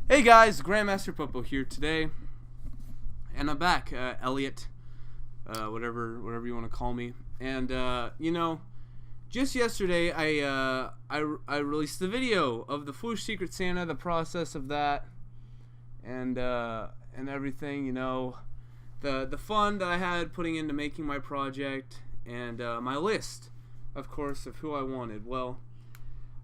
Hey guys, Grandmaster Popo here today, and I'm back, Elliot, whatever you want to call me. And just yesterday I released the video of the Fwoosh Secret Santa, the process of that, and everything. The fun that I had putting into making my project, and my list, of course, of who I wanted. Well,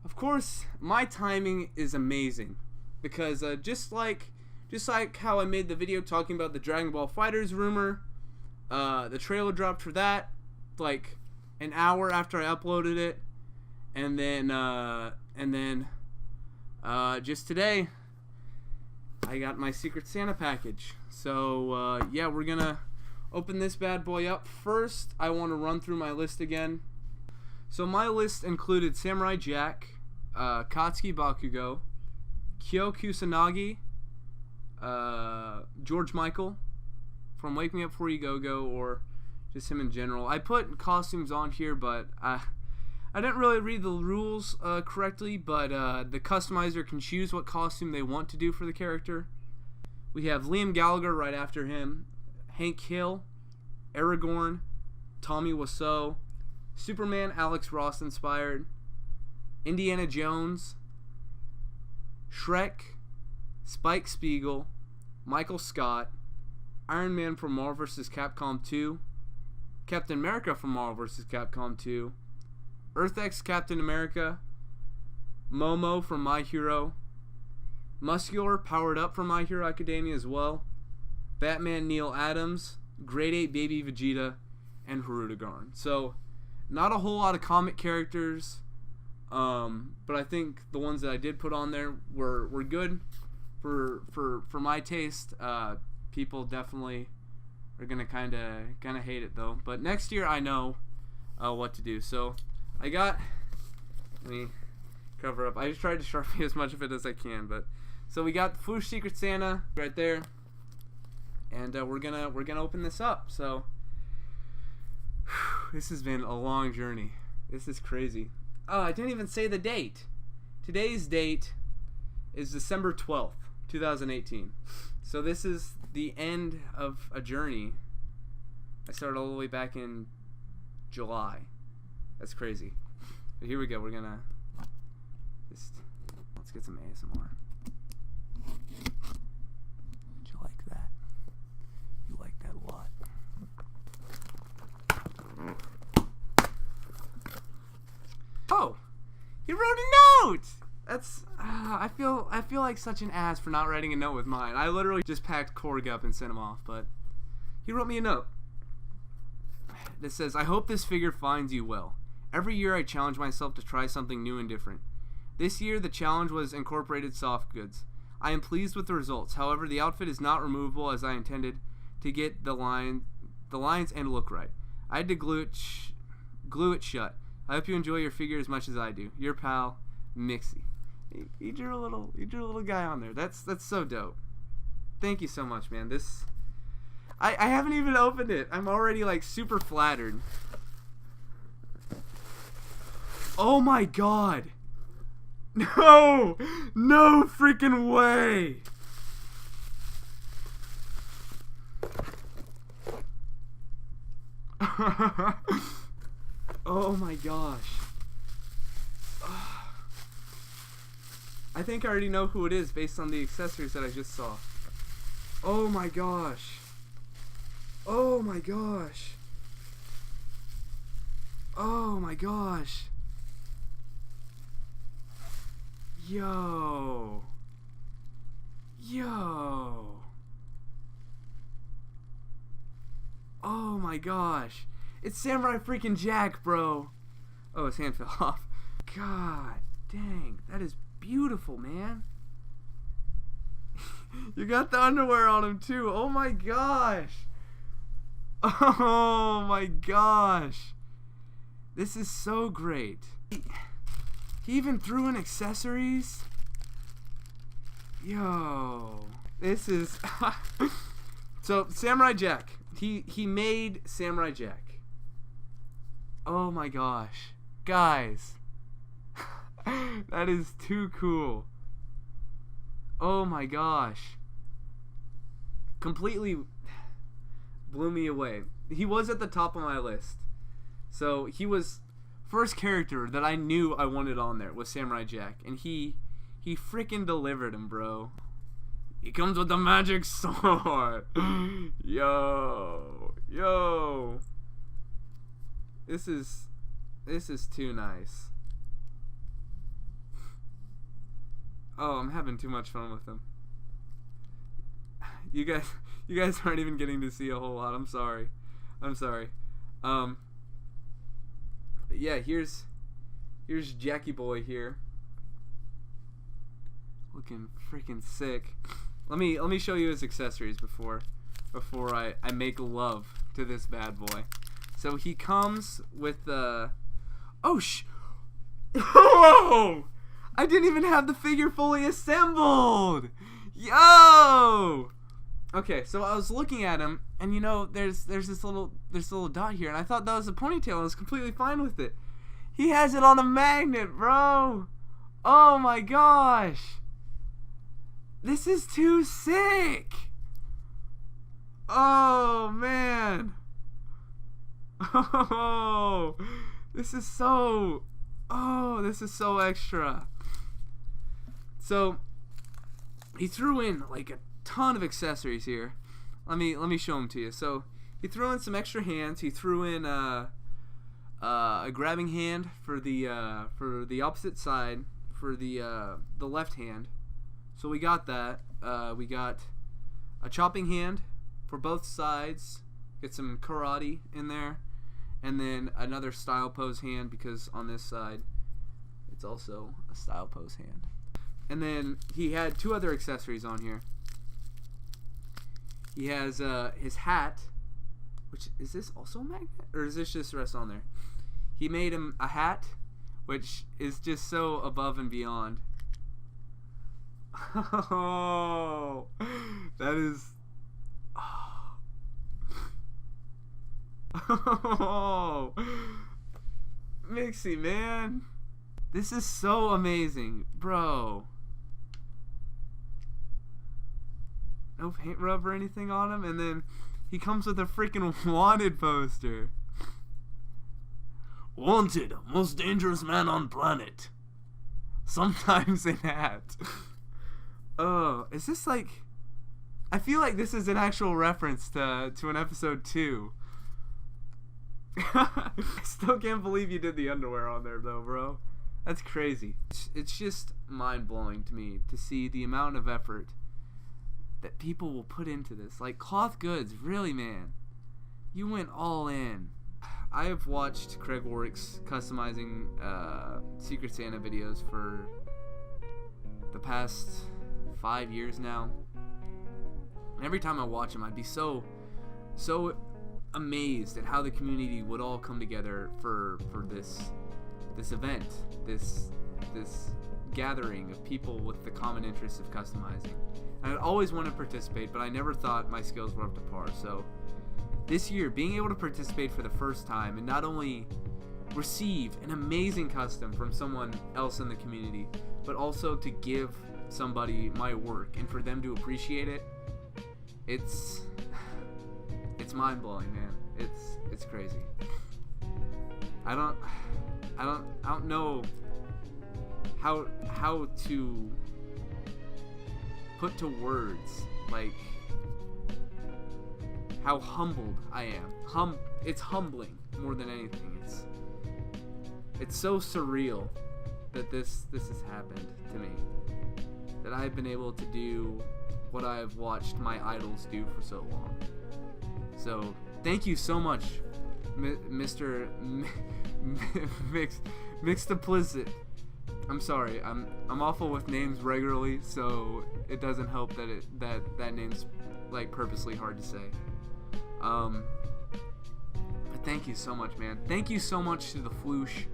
of course, my timing is amazing. Because just like how I made the video talking about the Dragon Ball FighterZ rumor, the trailer dropped for that like an hour after I uploaded it, and then just today I got my Secret Santa package. So yeah, we're gonna open this bad boy up. First, I want to run through my list again. So my list included Samurai Jack, Katsuki Bakugo, Kyo Kusanagi, George Michael from Wake Me Up Before You Go, or just him in general. I put costumes on here, but I didn't really read the rules correctly, but the customizer can choose what costume they want to do for the character. We have Liam Gallagher right after him, Hank Hill, Aragorn, Tommy Wiseau, Superman Alex Ross inspired, Indiana Jones, Shrek, Spike Spiegel, Michael Scott, Iron Man from Marvel vs. Capcom 2, Captain America from Marvel vs. Capcom 2, Earth X Captain America, Momo from My Hero, Muscular Powered Up from My Hero Academia as well, Batman Neil Adams, Grade 8 Baby Vegeta, and Hirudegarn. So, not a whole lot of comic characters. But I think the ones that I did put on there were good for my taste. People definitely are gonna kind of hate it though. But next year I know what to do. So let me cover up. I just tried to sharpie as much of it as I can. But so we got the Fwoosh Secret Santa right there, and we're gonna open this up. So this has been a long journey. This is crazy. Oh, I didn't even say the date. Today's date is December 12th, 2018. So this is the end of a journey. I started all the way back in July. That's crazy. But here we go. We're gonna let's get some ASMR. Did you like that? You like that a lot. Oh, he wrote a note. That's I feel like such an ass for not writing a note with mine. I literally just packed Korg up and sent him off, but he wrote me a note that says, "I hope this figure finds you well. Every year I challenge myself to try something new and different. This year the challenge was incorporated soft goods. I am pleased with the results. However, the outfit is not removable as I intended to get the lines and look right. I had to glue it shut. I hope you enjoy your figure as much as I do. Your pal, Mixie." He drew a little guy on there. That's so dope. Thank you so much, man. I haven't even opened it. I'm already like super flattered. Oh my god. No freaking way. Oh my gosh. I think I already know who it is based on the accessories that I just saw. Oh my gosh. Oh my gosh. Oh my gosh. Yo. Oh my gosh. It's Samurai freaking Jack, bro. Oh, his hand fell off. God dang, that is beautiful, man. You got the underwear on him too. Oh my gosh. Oh my gosh. This is so great. He even threw in accessories. Yo. This is so Samurai Jack. He made Samurai Jack. Oh my gosh. Guys. That is too cool. Oh my gosh. Completely blew me away. He was at the top of my list. So he was first character that I knew I wanted on there was Samurai Jack, and he freaking delivered him, bro. He comes with the magic sword. Yo. This is too nice. Oh, I'm having too much fun with him. You guys aren't even getting to see a whole lot. I'm sorry. Yeah, here's Jackie Boy here. Looking freaking sick. Let me show you his accessories before I make love to this bad boy. So he comes with the oh! I didn't even have the figure fully assembled. Yo! Okay, so I was looking at him, and you know, there's this little dot here, and I thought that was a ponytail, and I was completely fine with it. He has it on a magnet, bro. Oh my gosh. This is too sick. Oh man. Oh, this is so extra. So he threw in like a ton of accessories here. Let me show them to you. So he threw in some extra hands. He threw in a grabbing hand for the opposite side for the left hand. So we got that. We got a chopping hand for both sides. Get some karate in there, and then another style pose hand because on this side it's also a style pose hand. And then he had two other accessories on here. He has his hat, which is this also a magnet, or is this just rest on there? He made him a hat, which is just so above and beyond. Oh, that is. Oh, Mixie, man, this is so amazing, bro. No paint rub or anything on him, and then he comes with a freaking wanted poster. Wanted, most dangerous man on planet. Sometimes in hat. Oh, is this like? I feel like this is an actual reference to an episode 2. I still can't believe you did the underwear on there though, bro. That's crazy. It's just mind-blowing to me to see the amount of effort that people will put into this. Like Cloth Goods, really, man. You went all in. I have watched Craig Warwick's customizing Secret Santa videos for the past 5 years now. And every time I watch him, I'd be so amazed at how the community would all come together for this event, this gathering of people with the common interest of customizing. And I'd always want to participate, but I never thought my skills were up to par. So this year, being able to participate for the first time and not only receive an amazing custom from someone else in the community, but also to give somebody my work and for them to appreciate it, it's mind-blowing, man. It's crazy. I don't know how to put to words like how humbled I am. It's humbling more than anything. It's so surreal that this has happened to me, that I've been able to do what I've watched my idols do for so long. So thank you so much, Mr. Mixtaplicit. I'm sorry, I'm awful with names regularly, so it doesn't help that name's like purposely hard to say. But thank you so much, man. Thank you so much to the Fwoosh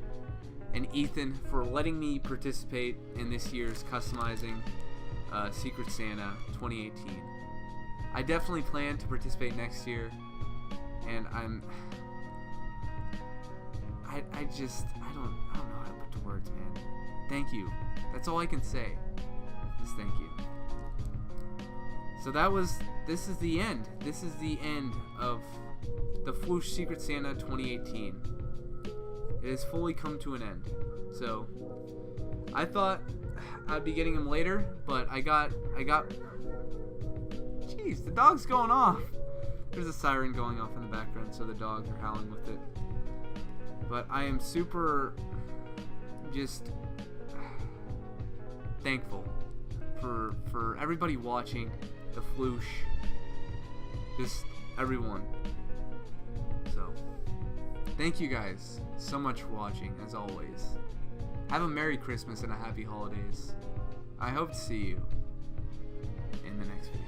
and Ethan for letting me participate in this year's customizing Secret Santa 2018. I definitely plan to participate next year, and I don't know how to put to words, man. Thank you. That's all I can say. Just thank you. So this is the end. This is the end of the Fwoosh Secret Santa 2018. It has fully come to an end. So I thought I'd be getting him later, but I got jeez, the dog's going off. There's a siren going off in the background, so the dogs are howling with it. But I am super just thankful for everybody watching the Fwoosh, just everyone. So thank you guys so much for watching, as always. Have a Merry Christmas and a Happy Holidays. I hope to see you in the next video.